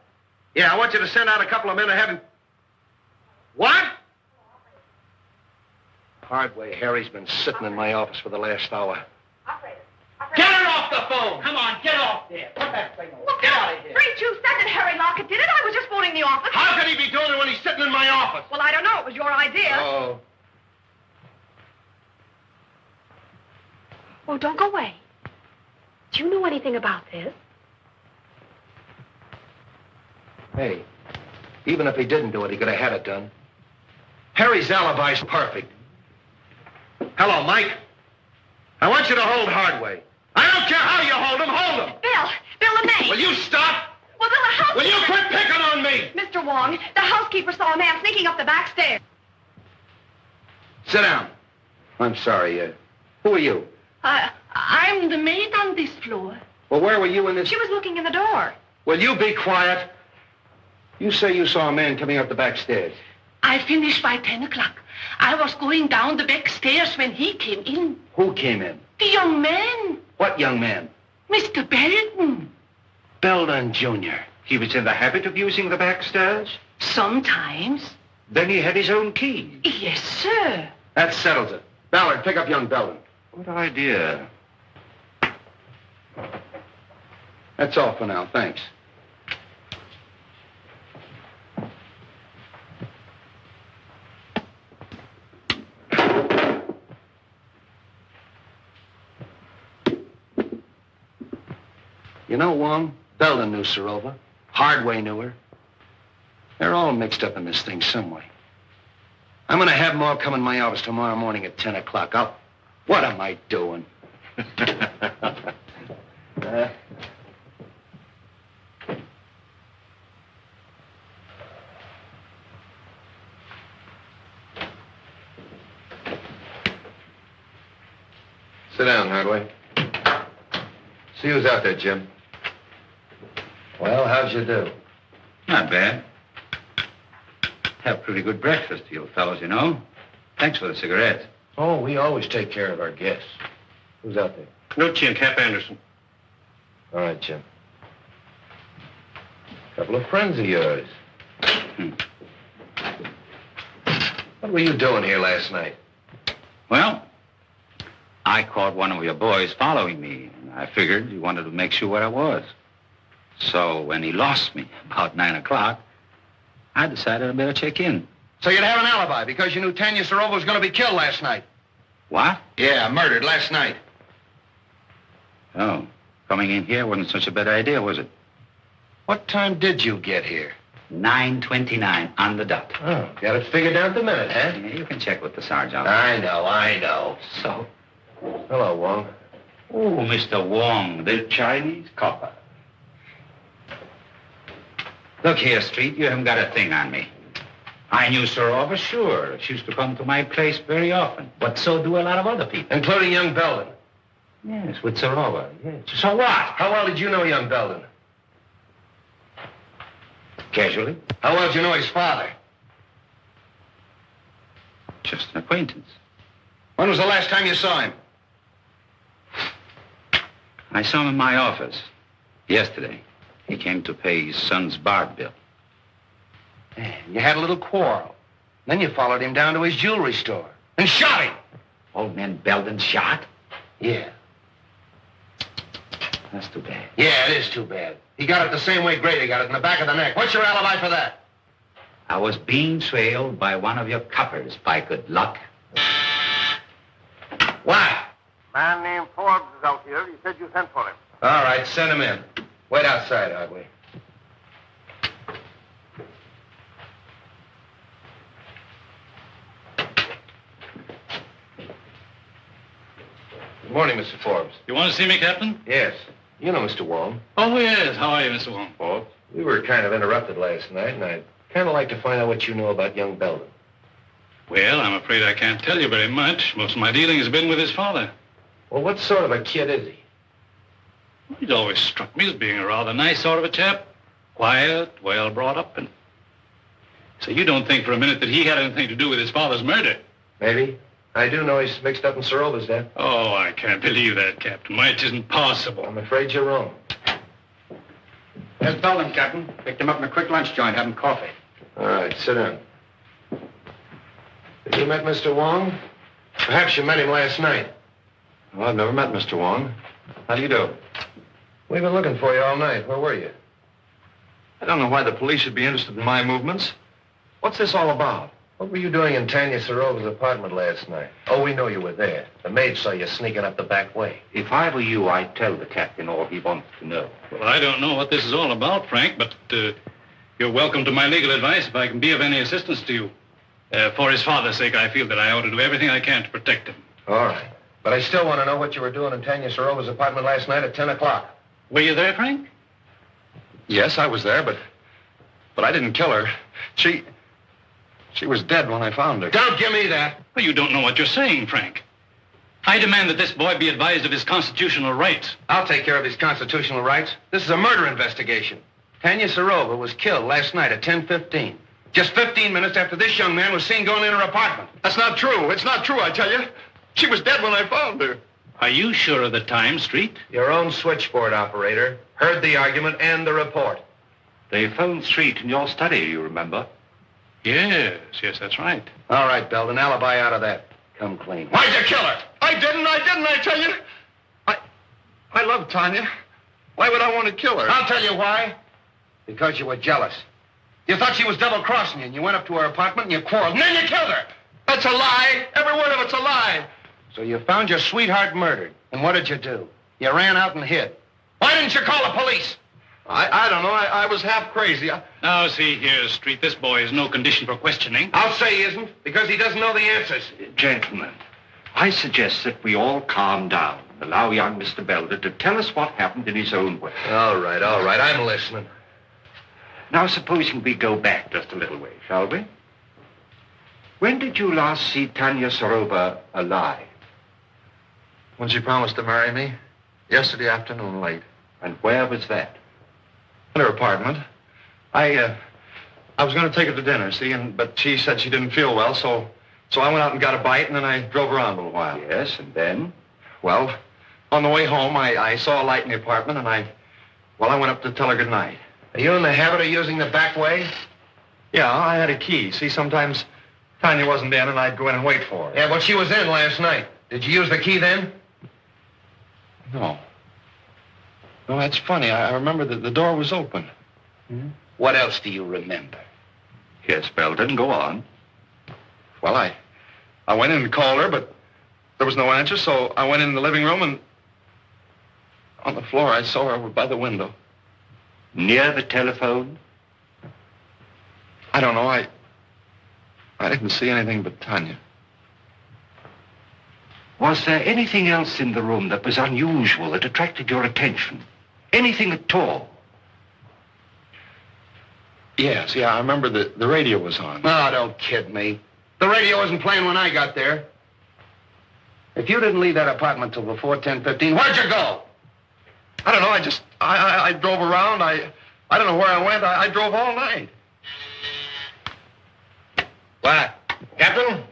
Yeah, I want you to send out a couple of men ahead and... What? Hardway Harry's been sitting in my office for the last hour. Get her off the phone! Come on, get off there. Put that thing away. Look Get out. out of here. 3-2 said that Harry Lockett did it. I was just phoning the office. How could he be doing it when he's sitting in my office? Well, I don't know. It was your idea. Oh. Oh, don't go away. Do you know anything about this? Hey, even if he didn't do it, he could have had it done. Harry's alibi's perfect. Hello, Mike. I want you to hold Hardway. I don't care how you hold him, hold him. Bill LeMay. Will you stop? Well, Bill, the housekeeper... Will you quit picking on me? Mr. Wong, the housekeeper saw a man sneaking up the back stairs. Sit down. I'm sorry. Who are you? I'm the maid on this floor. Well, where were you in this... She was looking in the door. Will you be quiet? You say you saw a man coming up the back stairs. I finished by 10 o'clock. I was going down the back stairs when he came in. Who came in? The young man, What young man? Mr. Belden. Belden, Jr. He was in the habit of using the back stairs? Sometimes. Then he had his own key. Yes, sir. That settles it. Ballard, pick up young Belden. What idea? That's all for now, thanks. You know, Wong, Belden knew Serova. Hardway knew her. They're all mixed up in this thing some way. I'm going to have them all come in my office tomorrow morning at 10 o'clock. What am I doing? Sit down, Hardway. See who's out there, Jim. Well, how'd you do? Not bad. Have pretty good breakfast, you fellows, you know. Thanks for the cigarettes. Oh, we always take care of our guests. Who's out there? Nucci and Cap Anderson. All right, Jim. Couple of friends of yours. What were you doing here last night? Well, I caught one of your boys following me, and I figured you wanted to make sure where I was. So when he lost me about 9 o'clock, I decided I better check in. So you'd have an alibi because you knew Tanya Serova was going to be killed last night. What? Yeah, murdered last night. Oh, coming in here wasn't such a bad idea, was it? What time did you get here? 9:29 on the dot. Oh, got it figured out the minute, huh? Yeah, you can check with the sergeant. I know. So? Hello, Wong. Oh, Mr. Wong, the Chinese copper. Look here, Street, you haven't got a thing on me. I knew Serova, sure. She used to come to my place very often. But so do a lot of other people. Including young Belden. Yes, with Serova, yes. So what? How well did you know young Belden? Casually. How well did you know his father? Just an acquaintance. When was the last time you saw him? I saw him in my office yesterday. He came to pay his son's bar bill. You had a little quarrel. Then you followed him down to his jewelry store and shot him. Old man Belden shot? Yeah. That's too bad. Yeah, it is too bad. He got it the same way Grady got it, in the back of the neck. What's your alibi for that? I was being trailed by one of your coppers by good luck. What? Man named Forbes is out here. He said you sent for him. All right, send him in. Wait outside, Hardway. Good morning, Mr. Forbes. You want to see me, Captain? Yes. You know Mr. Wong. Oh, yes. How are you, Mr. Wong? Forbes. We were kind of interrupted last night, and I'd kind of like to find out what you know about young Belden. Well, I'm afraid I can't tell you very much. Most of my dealing has been with his father. Well, what sort of a kid is he? He's always struck me as being a rather nice sort of a chap. Quiet, well brought up, and... So you don't think for a minute that he had anything to do with his father's murder? Maybe. I do know he's mixed up in Serova's death. Oh, I can't believe that, Captain. Why, it isn't possible. I'm afraid you're wrong. There's Belden, Captain. Picked him up in a quick lunch joint, having coffee. All right, sit down. Have you met Mr. Wong? Perhaps you met him last night. Well, I've never met Mr. Wong. How do you do? We've been looking for you all night. Where were you? I don't know why the police should be interested in my movements. What's this all about? What were you doing in Tanya Serova's apartment last night? Oh, we know you were there. The maid saw you sneaking up the back way. If I were you, I'd tell the captain all he wants to know. Well, I don't know what this is all about, Frank, but you're welcome to my legal advice if I can be of any assistance to you. For his father's sake, I feel that I ought to do everything I can to protect him. All right. But I still want to know what you were doing in Tanya Serova's apartment last night at 10 o'clock. Were you there, Frank? Yes, I was there, but I didn't kill her. She was dead when I found her. Don't give me that. Well, you don't know what you're saying, Frank. I demand that this boy be advised of his constitutional rights. I'll take care of his constitutional rights. This is a murder investigation. Tanya Serova was killed last night at 10:15. Just 15 minutes after this young man was seen going in her apartment. That's not true. It's not true, I tell you. She was dead when I found her. Are you sure of the time, Street? Your own switchboard operator heard the argument and the report. They phoned Street in your study, you remember? Yes, that's right. All right, Belden, alibi out of that. Come clean. Why'd you kill her? I didn't, I tell you. I love Tanya. Why would I want to kill her? I'll tell you why. Because you were jealous. You thought she was double-crossing you, and you went up to her apartment and you quarreled, and then you killed her. That's a lie. Every word of it's a lie. So you found your sweetheart murdered. And what did you do? You ran out and hid. Why didn't you call the police? I don't know. I was half crazy. Now, see here, Street, this boy is no condition for questioning. I'll say he isn't, because he doesn't know the answers. Gentlemen, I suggest that we all calm down. Allow young Mr. Belden to tell us what happened in his own way. All right. I'm listening. Now, supposing we go back just a little way, shall we? When did you last see Tanya Sarova alive? When she promised to marry me, yesterday afternoon late. And where was that? In her apartment. I was going to take her to dinner, see, but she said she didn't feel well, so I went out and got a bite, and then I drove around a little while. Yes, and then? Well, on the way home, I saw a light in the apartment, and I went up to tell her good night. Are you in the habit of using the back way? Yeah, I had a key. See, sometimes Tanya wasn't in, and I'd go in and wait for her. Yeah, but she was in last night. Did you use the key then? No, that's funny. I remember that the door was open. What else do you remember? Yes, Belden, go on. Well, I went in and called her, but there was no answer, so I went in the living room, and on the floor I saw her over by the window. Near the telephone? I don't know. I didn't see anything but Tanya. Was there anything else in the room that was unusual, that attracted your attention? Anything at all? Yes, I remember the radio was on. Oh, don't kid me. The radio wasn't playing when I got there. If you didn't leave that apartment till before 10:15, where'd you go? I don't know. I drove around. I don't know where I went. I drove all night. What? Captain?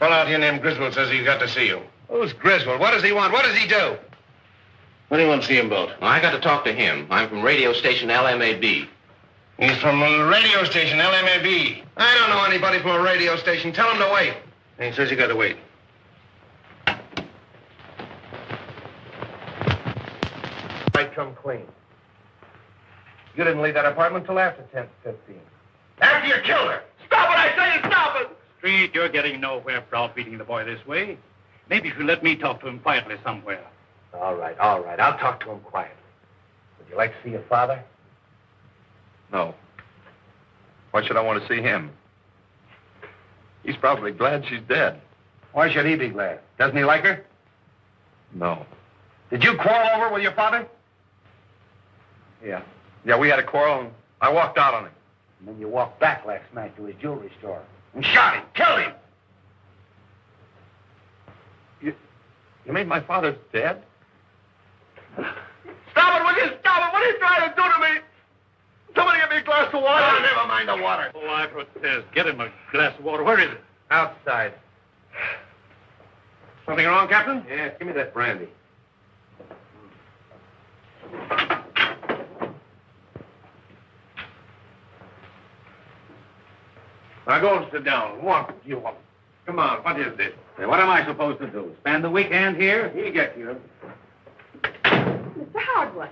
Call out here named Griswold says he's got to see you. Who's Griswold? What does he want? What does he do? What do you want to see him about? I got to talk to him. I'm from radio station LMAB. He's from a radio station, LMAB. I don't know anybody from a radio station. Tell him to wait. He says you got to wait. I come clean. You didn't leave that apartment till after 10:15. After you killed her. Stop it, I say, stop it! Street, you're getting nowhere browbeating the boy this way. Maybe if you let me talk to him quietly somewhere. All right. I'll talk to him quietly. Would you like to see your father? No. Why should I want to see him? He's probably glad she's dead. Why should he be glad? Doesn't he like her? No. Did you quarrel over with your father? Yeah, we had a quarrel, and I walked out on him. And then you walked back last night to his jewelry store. And shot him. Killed him. You made my father dead? Stop it, will you? Stop it. What are you trying to do to me? Somebody give me a glass of water. Oh, never mind the water. Oh, I protest. Get him a glass of water. Where is it? Outside. Something wrong, Captain? Yeah, give me that brandy. Now go and sit down. Walk, you all. Come on, what is this? What am I supposed to do? Spend the weekend here? He'll get you. Mr. Hardway.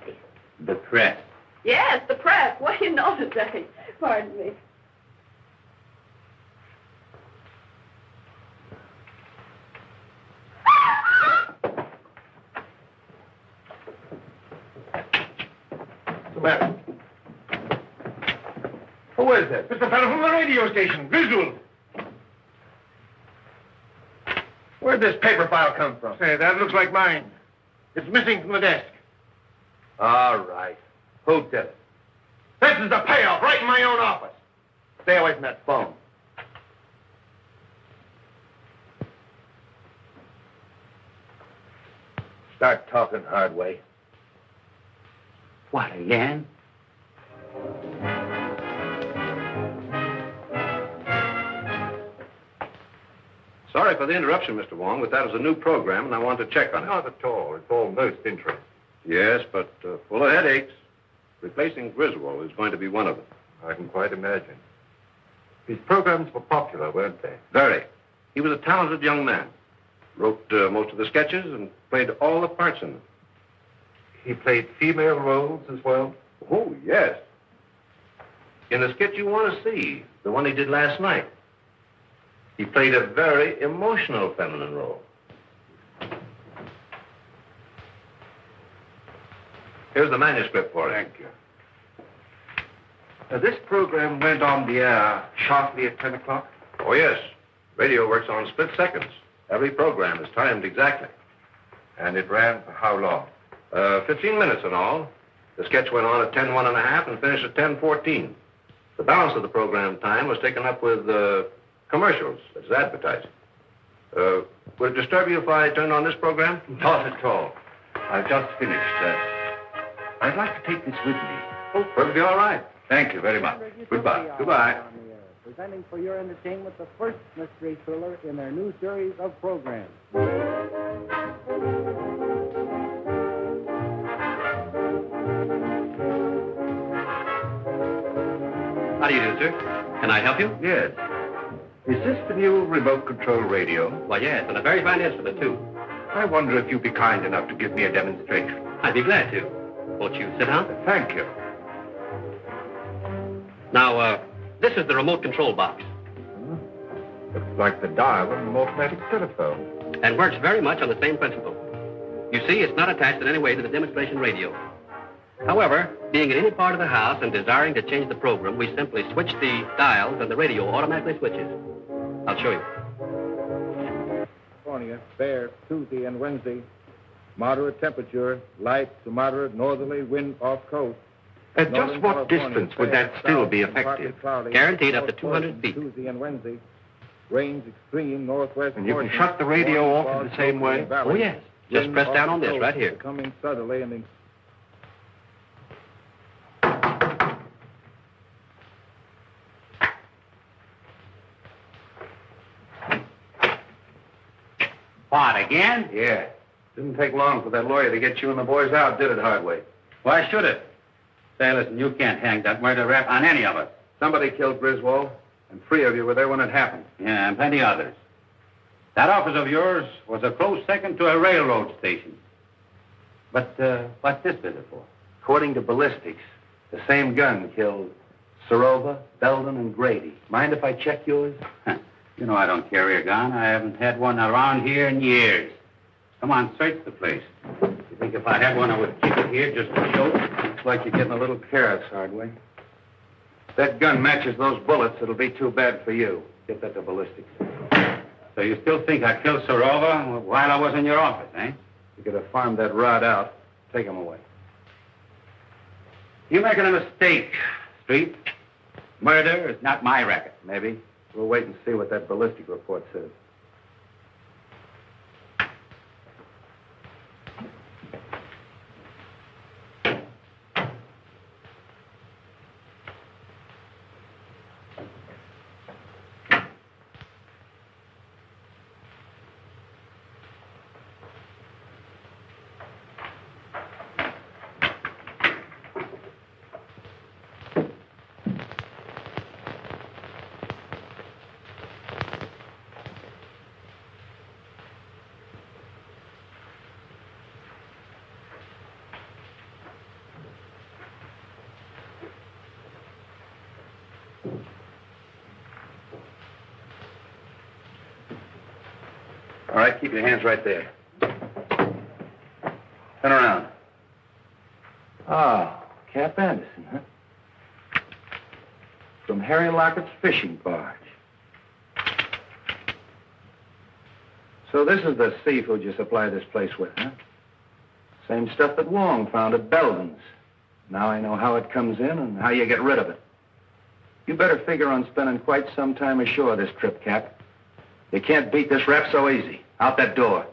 The press. Yes, the press. What do you know today? Pardon me. What's the matter? Who is this? It's the fellow from the radio station, Griswold. Where'd this paper file come from? Say, that looks like mine. It's missing from the desk. All right. Who did it? This is the payoff, right in my own office. Stay away from that phone. Start talking, Hardway. What, again? Sorry for the interruption, Mr. Wong, but that is a new program, and I want to check on it. Not at all. It's all most interesting. Yes, but full of headaches. Replacing Griswold is going to be one of them. I can quite imagine. His programs were popular, weren't they? Very. He was a talented young man. Wrote most of the sketches and played all the parts in them. He played female roles as well? Oh, yes. In the skit you want to see, the one he did last night, he played a very emotional feminine role. Here's the manuscript for it. Thank you. This program went on the air sharply at 10 o'clock? Oh, yes. Radio works on split seconds. Every program is timed exactly. And it ran for how long? 15 minutes in all. The sketch went on at 10:01 and finished at 10:14. The balance of the program time was taken up with commercials, as advertising. Would it disturb you if I turned on this program? Not at all. I've just finished. I'd like to take this with me. Oh, perfectly all right. Thank you very much. Goodbye. Goodbye. Presenting for your entertainment the first mystery thriller in their new series of programs. How do you do, sir? Can I help you? Yes. Is this the new remote control radio? Why, yes, and a very fine instrument, too. I wonder if you'd be kind enough to give me a demonstration. I'd be glad to. Won't you sit down? Thank you. Now, this is the remote control box. Looks like the dial of an automatic telephone. And works very much on the same principle. You see, it's not attached in any way to the demonstration radio. However, being in any part of the house and desiring to change the program, we simply switch the dials and the radio automatically switches. I'll show you. California, fair Tuesday and Wednesday. Moderate temperature, light to moderate northerly wind off coast. At just what distance would that still be effective? Guaranteed up to 200 feet. Tuesday and Wednesday. Rains extreme northwest. And you can shut the radio off in the same way? Oh, yes. Just press down on this right here. Coming southerly and What, again? Yeah. Didn't take long for that lawyer to get you and the boys out, did it, Hardway? Why should it? Say, listen, you can't hang that murder rap on any of us. Somebody killed Griswold, and 3 of you were there when it happened. Yeah, and plenty others. That office of yours was a close second to a railroad station. But what's this visit for? According to ballistics, the same gun killed Sorova, Belden, and Grady. Mind if I check yours? You know I don't carry a gun. I haven't had one around here in years. Come on, search the place. You think if I had one, I would keep it here just to show? Looks like you're getting a little careless, Hardway. If that gun matches those bullets, it'll be too bad for you. Get that to ballistics. So you still think I killed Sorova while I was in your office, eh? You could have farmed that rod out. Take him away. You're making a mistake, Street. Murder is not my racket. Maybe. We'll wait and see what that ballistic report says. All right, keep your hands right there. Turn around. Ah, Cap Anderson, huh? From Harry Lockett's fishing barge. So this is the seafood you supply this place with, huh? Same stuff that Wong found at Belden's. Now I know how it comes in and how you get rid of it. You better figure on spending quite some time ashore this trip, Cap. You can't beat this rap so easy. Out that door.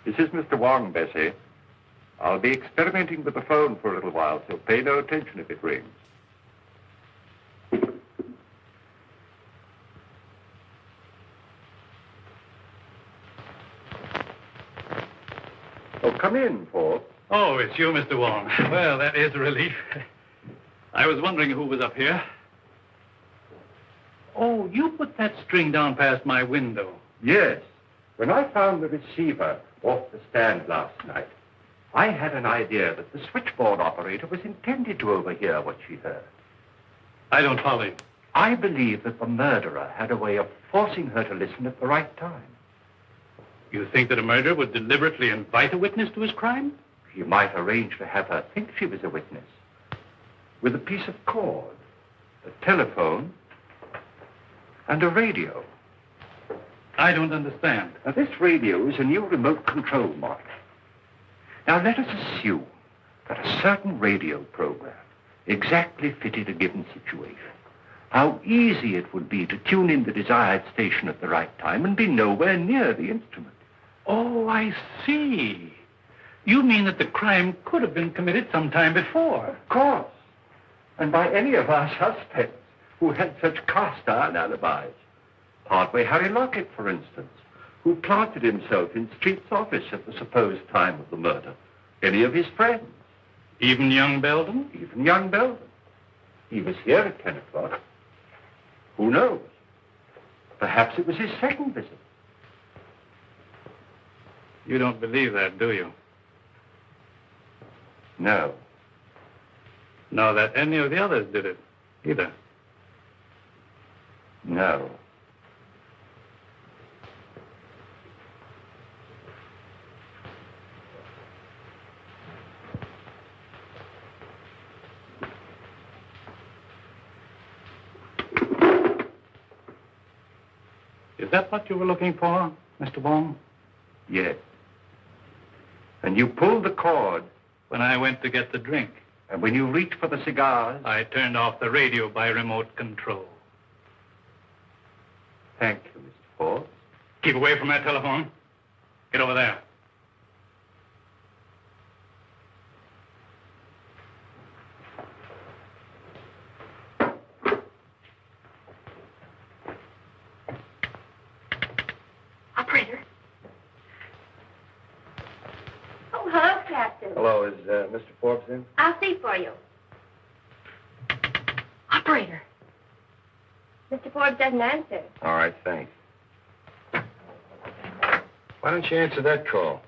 This is Mr. Wong, Bessie. I'll be experimenting with the phone for a little while, so pay no attention if it rings. Oh, come in, Forbes. Oh, it's you, Mr. Wong. Well, that is a relief. I was wondering who was up here. Oh, you put that string down past my window. Yes. When I found the receiver off the stand last night, I had an idea that the switchboard operator was intended to overhear what she heard. I don't follow you. I believe that the murderer had a way of forcing her to listen at the right time. You think that a murderer would deliberately invite a witness to his crime? He might arrange to have her think she was a witness. With a piece of cord, a telephone, and a radio. I don't understand. Now, this radio is a new remote control model. Now, let us assume that a certain radio program exactly fitted a given situation. How easy it would be to tune in the desired station at the right time and be nowhere near the instrument. Oh, I see. You mean that the crime could have been committed some time before? Of course. And by any of our suspects who had such cast-iron alibis. Partway Harry Lockett, for instance, who planted himself in Street's office at the supposed time of the murder. Any of his friends. Even young Belden? Even young Belden. He was here at 10 o'clock. Who knows? Perhaps it was his second visit. You don't believe that, do you? No. Nor that any of the others did it, either. No. Is that what you were looking for, Mr. Wong? Yes. And you pulled the cord. When I went to get the drink. And when you reached for the cigars. I turned off the radio by remote control. Thank you, Mr. Forbes. Keep away from that telephone. Get over there. Operator. Oh, hello, Captain. Hello, is Mr. Forbes in? I'll see for you. Operator. Mr. Forbes doesn't answer. All right, thanks. Why don't you answer that call?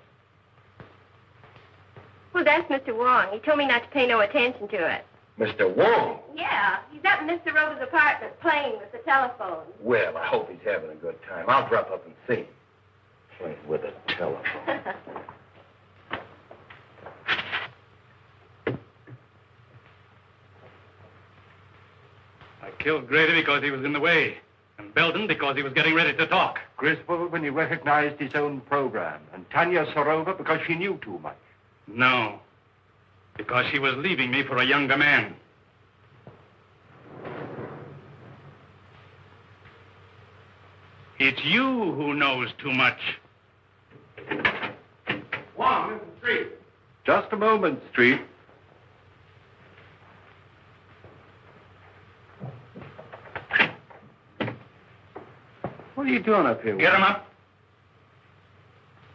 Well, that's Mr. Wong. He told me not to pay no attention to it. Mr. Wong? Yeah, he's up in Mr. Rover's apartment playing with the telephone. Well, I hope he's having a good time. I'll drop up and see him. Playing with a telephone. I killed Grady because he was in the way, and Belden because he was getting ready to talk. Griswold when he recognized his own program, and Tanya Sorova because she knew too much. No, because she was leaving me for a younger man. It's you who knows too much. Wong, this is Street. Just a moment, Street. What are you doing up here? Get him up.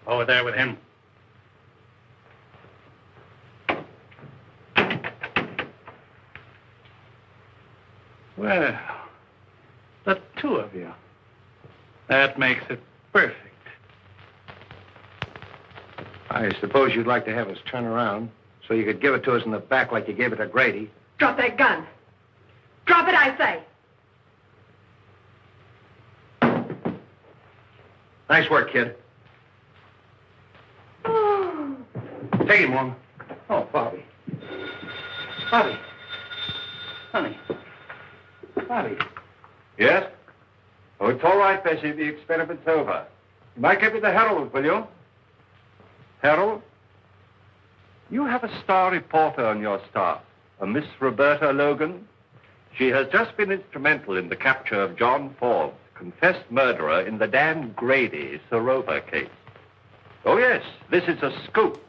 Over there with him. Well, the two of you. That makes it perfect. I suppose you'd like to have us turn around so you could give it to us in the back like you gave it to Grady. Drop that gun. Drop it, I say. Nice work, kid. Oh. Take him, Wong. Oh, Bobby. Bobby. Honey. Bobby. Yes? Oh, it's all right, Bessie. The experiment's over. You might give me the Herald, will you? Herald? You have a star reporter on your staff, a Miss Roberta Logan. She has just been instrumental in the capture of John Forbes, confessed murderer in the Dan Grady Sorova case. Oh, yes, this is a scoop.